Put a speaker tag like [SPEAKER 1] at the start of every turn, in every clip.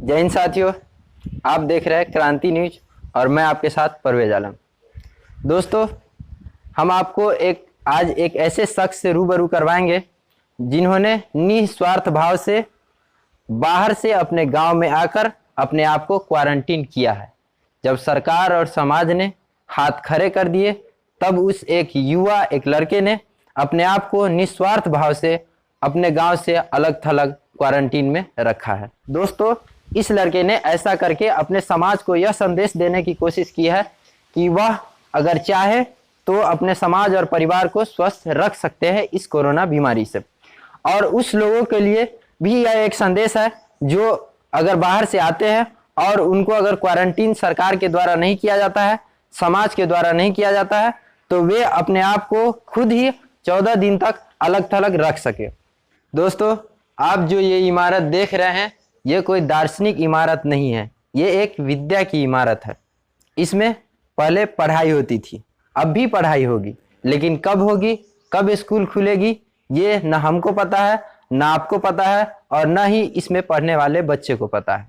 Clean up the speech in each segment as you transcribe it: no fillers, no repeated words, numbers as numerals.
[SPEAKER 1] जय हिंद साथियों, आप देख रहे हैं क्रांति न्यूज और मैं आपके साथ परवेज आलम। दोस्तों, हम आपको आज एक ऐसे शख्स से रूबरू करवाएंगे जिन्होंने निस्वार्थ भाव से बाहर से अपने गांव में आकर अपने आप को क्वारंटीन किया है। जब सरकार और समाज ने हाथ खड़े कर दिए तब उस एक लड़के ने अपने आप को निस्वार्थ भाव से अपने गांव से अलग थलग क्वारंटीन में रखा है। दोस्तों, इस लड़के ने ऐसा करके अपने समाज को यह संदेश देने की कोशिश की है कि वह अगर चाहे तो अपने समाज और परिवार को स्वस्थ रख सकते हैं इस कोरोना बीमारी से। और उस लोगों के लिए भी यह एक संदेश है जो अगर बाहर से आते हैं और उनको अगर क्वारंटीन सरकार के द्वारा नहीं किया जाता है, समाज के द्वारा नहीं किया जाता है, तो वे अपने आप को खुद ही 14 दिन तक अलग थलग रख सके। दोस्तों, आप जो ये इमारत देख रहे हैं, ये कोई दार्शनिक इमारत नहीं है, ये एक विद्या की इमारत है। इसमें पहले पढ़ाई होती थी, अब भी पढ़ाई होगी, लेकिन कब होगी, कब स्कूल खुलेगी, ये न हमको पता है, न आपको पता है और न ही इसमें पढ़ने वाले बच्चे को पता है।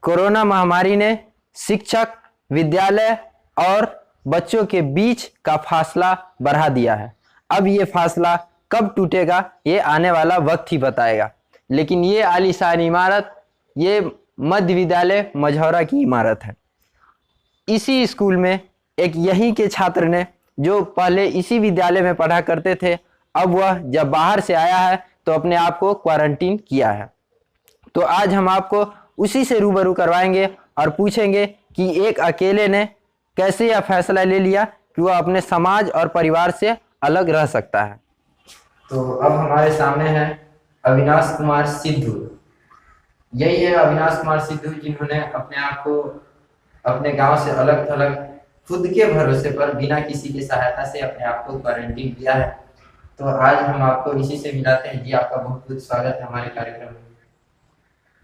[SPEAKER 1] कोरोना महामारी ने शिक्षक, विद्यालय और बच्चों के बीच का फासला बढ़ा दिया है। अब ये फासला कब टूटेगा ये आने वाला वक्त ही बताएगा। लेकिन ये आलीशान इमारत, ये मध्य विद्यालय मझौरा की इमारत है। इसी स्कूल में एक यहीं के छात्र ने, जो पहले इसी विद्यालय में पढ़ा करते थे, अब वह जब बाहर से आया है तो अपने आप को क्वारंटीन किया है। तो आज हम आपको उसी से रूबरू करवाएंगे और पूछेंगे कि एक अकेले ने कैसे यह फैसला ले लिया कि वह अपने समाज और परिवार से अलग रह सकता है। तो अब हमारे सामने है अविनाश कुमार सिद्धू। यही है अविनाश कुमार सिद्धू जिन्होंने अपने आप को अपने गांव से अलग थलग खुद के भरोसे पर बिना किसी की सहायता से अपने आप को क्वारंटीन किया है। तो आज हम आपको इसी से मिलाते हैं। जी, आपका बहुत बहुत स्वागत है हमारे कार्यक्रम में।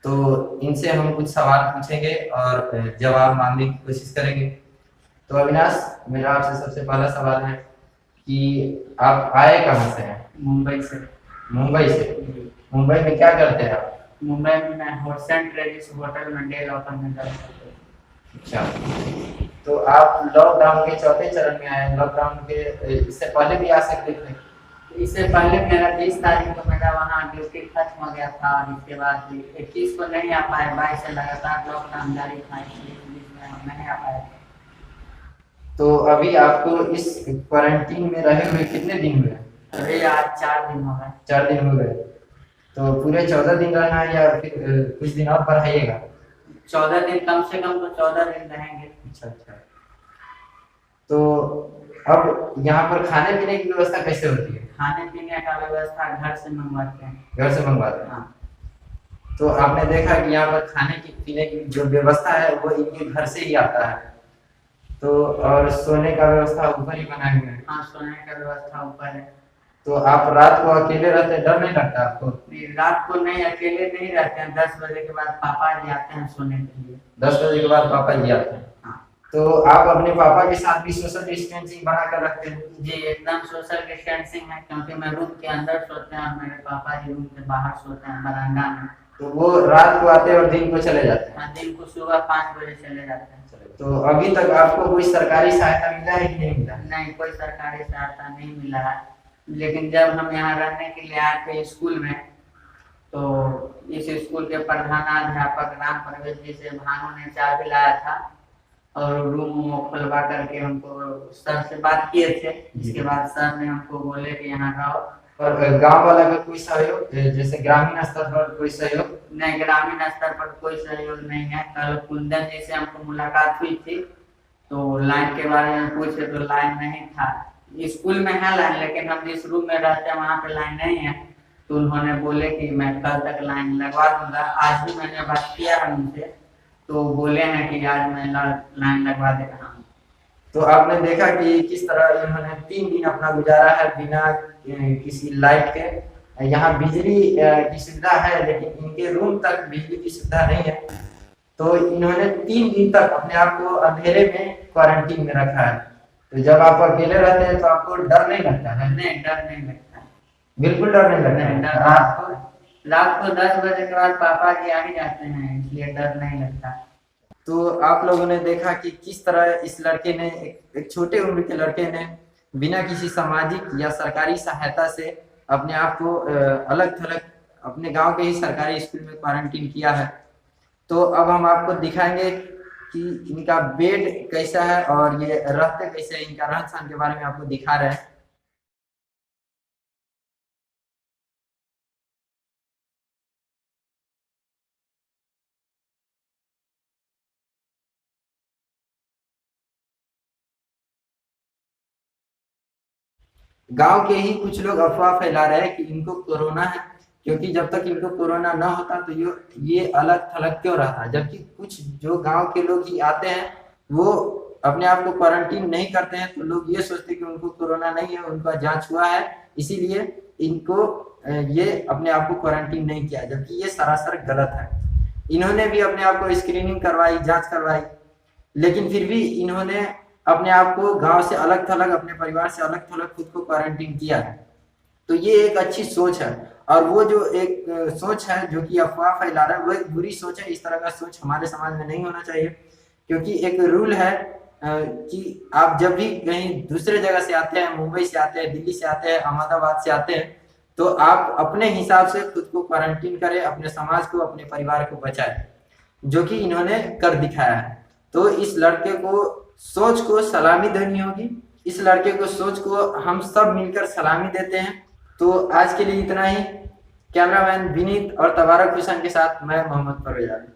[SPEAKER 1] तो इनसे हम कुछ सवाल पूछेंगे और जवाब मांगने की कोशिश करेंगे। तो अविनाश, मेरा आपसे सबसे पहला सवाल है कि आप आए कहाँ से हैं?
[SPEAKER 2] मुंबई से।
[SPEAKER 1] मुंबई से? मुंबई में क्या करते हैं आप?
[SPEAKER 2] मुंबई में मैं होटल में डे लॉ करने जाता हूँ।
[SPEAKER 1] अच्छा, तो आप लॉकडाउन के चौथे चरण में आए। लॉकडाउन के इससे पहले भी आ सकते थे?
[SPEAKER 2] इससे पहले मेरा 20 तारीख को मेरा वहाँ ड्यूटी खत्म हो गया था। इसके बाद 21 को नहीं आ पाए, 22 से लगातार लॉकडाउन जारी था, इसलिए हम नहीं आ पाए।
[SPEAKER 1] तो अभी आपको इस क्वारंटीन में रहे हुए कितने दिन हुए?
[SPEAKER 2] अभी आज 4 दिन हो गए।
[SPEAKER 1] 4 दिन हो गए। तो पूरे 14 दिन रहना है या फिर कुछ दिन और बढ़ाइएगा?
[SPEAKER 2] 14 दिन, कम से कम तो 14 दिन रहेंगे।
[SPEAKER 1] अच्छा। तो अब यहाँ पर खाने पीने की व्यवस्था कैसे होती है?
[SPEAKER 2] खाने पीने का व्यवस्था घर से मंगवाते हैं।
[SPEAKER 1] घर से मंगवाते हैं?
[SPEAKER 2] हाँ।
[SPEAKER 1] तो आपने देखा कि यहाँ पर खाने की पीने की जो व्यवस्था है वो इनके घर से ही आता है। तो और सोने का व्यवस्था ऊपर ही बनाए हुए हैं?
[SPEAKER 2] हाँ, सोने का व्यवस्था ऊपर है।
[SPEAKER 1] तो आप रात को अकेले रहते हैं, डर नहीं लगता आपको?
[SPEAKER 2] रात को नहीं, अकेले नहीं रहते हैं। 10 बजे के बाद पापा जी आते हैं सोने के लिए।
[SPEAKER 1] 10 बजे के बाद पापा जी आते हैं?
[SPEAKER 2] हाँ।
[SPEAKER 1] तो आप अपने पापा के साथ भी सोशल डिस्टेंसिंग बना कर रखते हैं?
[SPEAKER 2] जी, एकदम सोशल डिस्टेंसिंग है, क्योंकि मैं रूम के अंदर सोते हैं और मेरे पापा जी रूम के बाहर सोते हैं, बरामदा में।
[SPEAKER 1] तो वो रात को आते हैं और दिन को चले जाते हैं?
[SPEAKER 2] हाँ, दिन को सुबह 5 बजे चले जाते हैं।
[SPEAKER 1] तो अभी तक आपको कोई सरकारी सहायता मिला है कि नहीं मिला?
[SPEAKER 2] नहीं, कोई सरकारी सहायता नहीं मिला है। लेकिन जब हम यहाँ रहने के लिए आए थे स्कूल में, तो इस स्कूल के प्रधानाध्यापक राम प्रवेश जी से भानु ने चाबी लाया था और रूम खुलवा करके हमको सर से बात किए थे। इसके बाद सर ने हमको बोले कि यहाँ रहो।
[SPEAKER 1] और गांव वाला का कोई सहयोग, जैसे ग्रामीण स्तर पर कोई सहयोग?
[SPEAKER 2] नहीं, ग्रामीण स्तर पर कोई सहयोग नहीं है। कल कुंदन जी से हमको मुलाकात हुई थी, तो लाइन के बारे में पूछे तो लाइन नहीं था। स्कूल में है लाइन, लेकिन हम जिस रूम में रहते हैं वहाँ पे लाइन नहीं है। तो उन्होंने बोले कि मैं कल तक लाइन लगवा दूंगा। आज भी मैंने बात किया है उनसे, तो बोले हैं कि आज मैं लाइन लगवा दे रहा हूँ।
[SPEAKER 1] तो आपने देखा कि किस तरह इन्होंने 3 दिन अपना गुजारा है बिना किसी लाइट के। यहाँ बिजली की सुविधा है, लेकिन इनके रूम तक बिजली की सुविधा नहीं है। तो इन्होंने 3 दिन तक अपने आप को अंधेरे में क्वारंटीन में रखा है। तो जब आप अकेले रहते हैं तो आपको डर नहीं लगता है?
[SPEAKER 2] नहीं, डर नहीं लगता है।
[SPEAKER 1] बिल्कुल डर नहीं लगता है।
[SPEAKER 2] रात को रात को 10 बजे के बाद पापा जी आ ही जाते हैं, इसलिए डर नहीं लगता।
[SPEAKER 1] तो आप लोगों ने देखा कि किस तरह इस लड़के ने एक छोटे उम्र के लड़के ने बिना किसी सामाजिक या सरकारी सहायता से अपने आप को अलग थलग अपने गांव के ही सरकारी स्कूल में क्वारंटीन किया है। तो अब हम आपको दिखाएंगे कि इनका बेड कैसा है और ये रहते कैसे हैं, इनका रहन सहन के बारे में आपको दिखा रहे हैं। गांव के ही कुछ लोग अफवाह फैला रहे हैं कि इनको कोरोना है, क्योंकि जब तक इनको कोरोना ना होता तो ये अलग थलग क्यों रहता, जबकि कुछ जो गांव के लोग ही आते हैं वो अपने आप को क्वारंटीन नहीं करते हैं, तो लोग ये सोचते हैं कि उनको कोरोना नहीं है, उनका जांच हुआ है, इसीलिए इनको ये अपने आप को क्वारंटीन नहीं किया, जबकि ये सरासर गलत है। इन्होंने भी अपने आप को स्क्रीनिंग करवाई, जांच करवाई, लेकिन फिर भी इन्होंने अपने आप को गांव से अलग थलग, अपने परिवार से अलग थलग खुद को क्वारंटीन किया है। तो ये एक अच्छी सोच है, और वो जो एक सोच है जो कि अफवाह फैला रहा है वो एक बुरी सोच है। इस तरह का सोच हमारे समाज में नहीं होना चाहिए, क्योंकि एक रूल है कि आप जब भी कहीं दूसरे जगह से आते हैं, मुंबई से आते हैं, दिल्ली से आते हैं, अहमदाबाद से आते हैं, तो आप अपने हिसाब से खुद को क्वारंटीन करें, अपने समाज को, अपने परिवार को बचाएं, जो कि इन्होंने कर दिखाया है। तो इस लड़के को सोच को सलामी देनी होगी, इस लड़के को सोच को हम सब मिलकर सलामी देते हैं। तो आज के लिए इतना ही। कैमरामैन विनीत और तबारक हुसैन के साथ मैं मोहम्मद परवेज आलम।